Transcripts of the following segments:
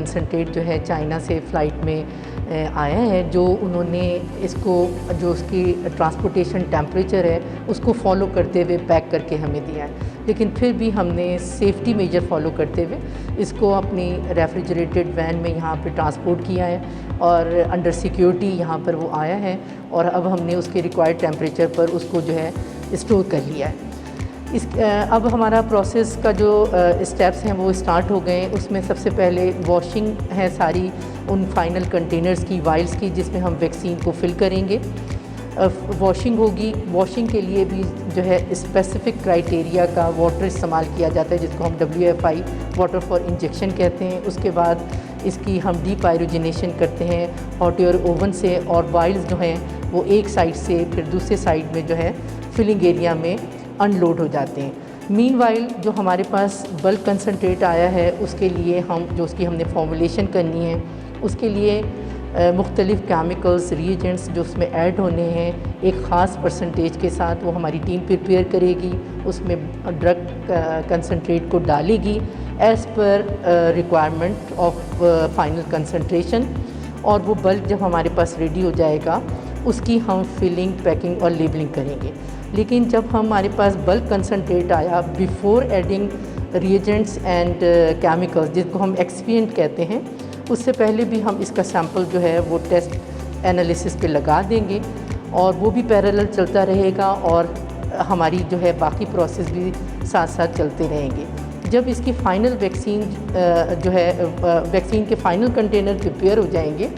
Concentrate जो है China से फ़्लाइट में आया है, जो उन्होंने इसको जो उसकी ट्रांसपोर्टेशन टेम्परेचर है उसको फॉलो करते हुए पैक करके हमें दिया है। लेकिन फिर भी हमने सेफ्टी मेजर फॉलो करते हुए इसको अपनी रेफ्रिजरेटेड वैन में यहाँ पे ट्रांसपोर्ट किया है और अंडर सिक्योरिटी यहाँ पर वो आया है और अब हमने उसके रिक्वायर्ड टेम्परेचर पर उसको जो है स्टोर कर लिया है। अब हमारा प्रोसेस का जो स्टेप्स हैं वो स्टार्ट हो गए। उसमें सबसे पहले वॉशिंग है सारी उन फाइनल कंटेनर्स की, वाइल्स की, जिसमें हम वैक्सीन को फिल करेंगे। वॉशिंग होगी। वॉशिंग के लिए भी जो है स्पेसिफिक क्राइटेरिया का वाटर इस्तेमाल किया जाता है, जिसको हम WFI वाटर फॉर इंजेक्शन कहते हैं। उसके बाद इसकी हम डीपायरोजिनेशन करते हैं हॉट एयर ओवन से, और वाइल्स जो हैं वो एक साइड से फिर दूसरे साइड में जो है फिलिंग एरिया में अनलोड हो जाते हैं। मीनवाइल जो हमारे पास बल्क कंसनट्रेट आया है उसके लिए हम जो उसकी हमने फॉर्मुलेशन करनी है, उसके लिए मुख्तलिफ़ केमिकल्स रिएजेंट्स जो उसमें ऐड होने हैं एक ख़ास परसेंटेज के साथ वो हमारी टीम प्रिपेयर करेगी। उसमें ड्रग कंसनट्रेट को डालेगी as per requirement of final concentration, और वो बल्क जब हमारे पास रेडी हो जाएगा उसकी हम फिलिंग, पैकिंग और लेबलिंग करेंगे। लेकिन जब हमारे पास बल्क कंसनट्रेट आया before adding reagents and chemicals, जिसको हम एक्सपिएंट कहते हैं, उससे पहले भी हम इसका सैंपल जो है वो टेस्ट एनालिसिस पे लगा देंगे और वो भी पैरेलल चलता रहेगा और हमारी जो है बाकी प्रोसेस भी साथ साथ चलते रहेंगे। जब इसकी फ़ाइनल वैक्सीन जो है वैक्सीन के फ़ाइनल कंटेनर प्रिपेयर हो जाएंगे,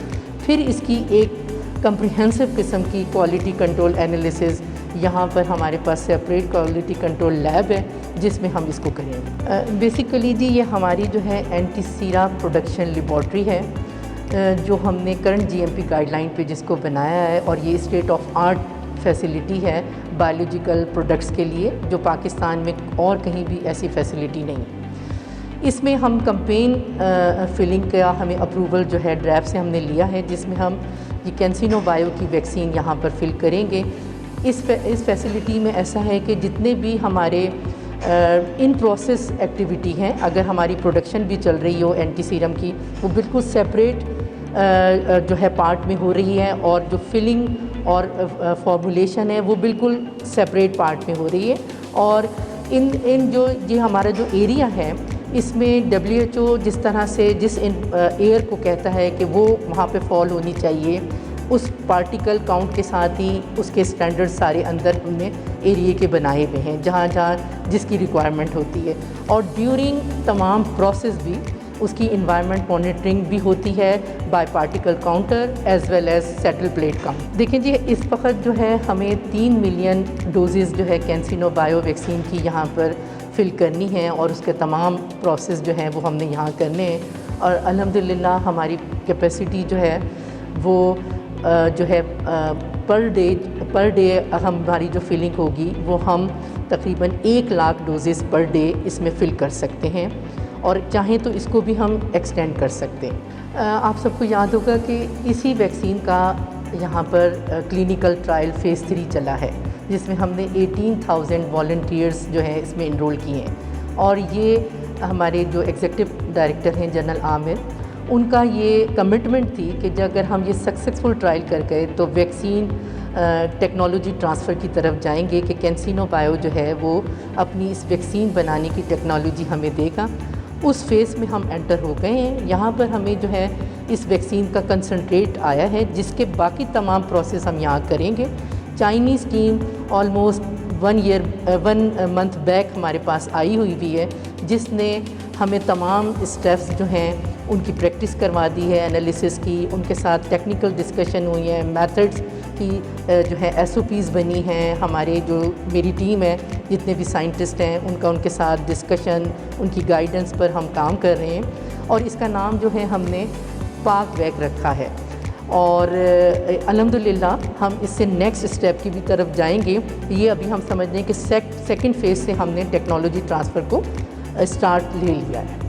फिर इसकी एक कम्प्रिहेंसिव किस्म की क्वालिटी कंट्रोल एनालिसिस यहाँ पर हमारे पास सेपरेट क्वालिटी कंट्रोल लैब है जिसमें हम इसको करेंगे। बेसिकली जी ये हमारी जो है एंटीसीरा प्रोडक्शन लेबॉर्ट्री है जो हमने करंट GMP गाइडलाइन पे जिसको बनाया है, और ये स्टेट ऑफ आर्ट फैसिलिटी है बायोलॉजिकल प्रोडक्ट्स के लिए, जो पाकिस्तान में और कहीं भी ऐसी फैसिलिटी नहीं है। इसमें हम कैंपेन फिलिंग का हमें अप्रूवल जो है ड्रैफ्ट से हमने लिया है, जिसमें हम ये कैंसिनो बायो की वैक्सीन यहाँ पर फिल करेंगे। इस फैसिलिटी में ऐसा है कि जितने भी हमारे इन प्रोसेस एक्टिविटी हैं, अगर हमारी प्रोडक्शन भी चल रही हो एंटी सीरम की, वो बिल्कुल सेपरेट जो है पार्ट में हो रही है, और जो फिलिंग और फॉर्मुलेशन है वो बिल्कुल सेपरेट पार्ट में हो रही है। और इन जो ये हमारा जो एरिया है इसमें WHO जिस तरह से जिस एयर को कहता है कि वो वहाँ पे फॉल होनी चाहिए, उस पार्टिकल काउंट के साथ ही उसके स्टैंडर्ड सारे अंदर हमने एरिया के बनाए हुए हैं जहाँ जहाँ जिसकी रिक्वायरमेंट होती है। और ड्यूरिंग तमाम प्रोसेस भी उसकी इन्वायरमेंट मॉनिटरिंग भी होती है by particle counter as well as settle plate count. देखें जी, इस वक्त जो है हमें 3 मिलियन डोजेज़ जो है कैंसिनो बायो वैक्सीन की यहाँ पर फिल करनी है, और उसके तमाम प्रोसेस जो हैं वो हमने यहाँ करने हैं। और अल्हम्दुलिल्लाह हमारी कैपेसिटी जो है वो जो है पर डे हमारी जो फिलिंग होगी वो हम तकरीबन 1 लाख डोजेज़ पर डे इसमें फ़िल कर सकते हैं, और चाहें तो इसको भी हम एक्सटेंड कर सकते हैं। आप सबको याद होगा कि इसी वैक्सीन का यहाँ पर क्लिनिकल ट्रायल फ़ेज़ 3 चला है, जिसमें हमने 18,000 वॉलंटियर्स जो हैं इसमें इनरोल किए हैं। और ये हमारे जो एग्जीक्यूटिव डायरेक्टर हैं जनरल आमिर, उनका ये कमिटमेंट थी कि अगर हम ये सक्सेसफुल ट्रायल कर गए तो वैक्सीन टेक्नोलॉजी ट्रांसफ़र की तरफ जाएंगे कि कैंसिनो बायो जो है वो अपनी इस वैक्सीन बनाने की टेक्नोलॉजी हमें देगा। उस फेज़ में हम एंटर हो गए हैं। यहाँ पर हमें जो है इस वैक्सीन का कंसनट्रेट आया है, जिसके बाकी तमाम प्रोसेस हम यहाँ करेंगे। Chinese team almost 1 month back हमारे पास आई हुई है, जिसने हमें तमाम स्टेप्स जो हैं उनकी प्रैक्टिस करवा दी है, एनालिसिस की, उनके साथ टेक्निकल डिस्कशन हुई है, मेथड्स की जो है SOPs बनी हैं। हमारे जो मेरी टीम है, जितने भी साइंटिस्ट हैं, उनके साथ डिस्कशन, उनकी गाइडेंस पर हम काम कर रहे हैं। और इसका नाम जो है हमने पाक वैक रखा है, और अल्हम्दुलिल्लाह हम इससे नेक्स्ट स्टेप की भी तरफ जाएंगे। ये अभी हम समझ रहे हैं कि सेकंड फेज़ से हमने टेक्नोलॉजी ट्रांसफ़र को स्टार्ट ले लिया है।